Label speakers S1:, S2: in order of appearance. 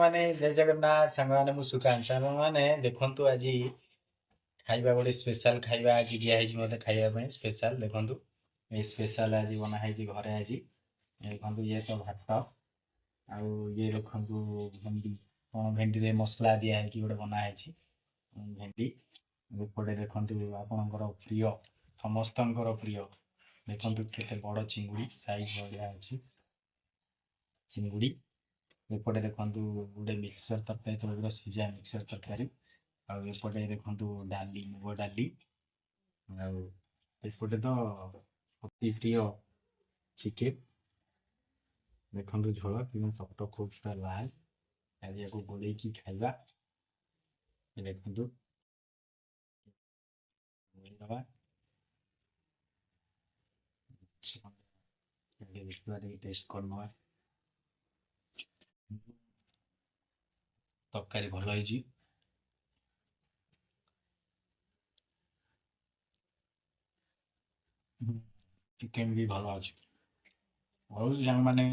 S1: ସାଙ୍ଗମାନେ ଜୟ ଜଗନ୍ନାଥ ସାଙ୍ଗମାନେ ମୁଁ ସୁକାନ୍ତ ସାଙ୍ଗମାନେ ଦେଖନ୍ତୁ ଆଜି ଖାଇବା ଗୋଟେ ସ୍ପେଶାଲ ଖାଇବା ଆଜି ଦିଆ ହେଇଛି ମୋତେ ଖାଇବା ପାଇଁ ସ୍ପେଶାଲ ଦେଖନ୍ତୁ ଏଇ ସ୍ପେଶାଲ ଆଜି ବନା ହେଇଛି ଘରେ ଆଜି ଦେଖନ୍ତୁ ଇଏ ତ ଭାତ ଆଉ ଇଏ ଦେଖନ୍ତୁ ଭେଣ୍ଡି କ'ଣ ଭେଣ୍ଡିରେ ମସଲା ଦିଆ ହେଇକି ଗୋଟେ ବନା ହେଇଛି ଭେଣ୍ଡି ଏପଟେ ଦେଖନ୍ତୁ ଆପଣଙ୍କର ପ୍ରିୟ ସମସ୍ତଙ୍କର ପ୍ରିୟ ଦେଖନ୍ତୁ କେତେ ବଡ଼ ଚିଙ୍ଗୁଡ଼ି ସାଇଜ୍ ବଢ଼ିଆ ଅଛି ଚିଙ୍ଗୁଡ଼ି ଏପଟେ ଦେଖନ୍ତୁ ଗୋଟେ ମିକ୍ସର ତରକାରୀ ତଳର ସିଝା ମିକ୍ସର ତରକାରୀ ଆଉ ଏପଟେ ଦେଖନ୍ତୁ ଡାଲି ମୁଗ ଡାଲି ଆଉ ଏପଟେ ତ ଅତି ପ୍ରିୟ ଚିକେନ ଦେଖନ୍ତୁ ଝୋଳ କିନ୍ତୁ ଟକଟକ ପୁରା ଲାଲ ଆଜି ୟାକୁ ଗୋଳେଇକି ଖାଇବା ଦେଖନ୍ତୁ ଗୋଳେଇଦବା ଦେଖିବା ଟିକେ ଟେଷ୍ଟ କରିନେବା ତରକାରୀ ଭଲ ହେଇଛି ଚିକେନ ବି ଭଲ ଅଛି ହଉ ସାଙ୍ଗମାନେ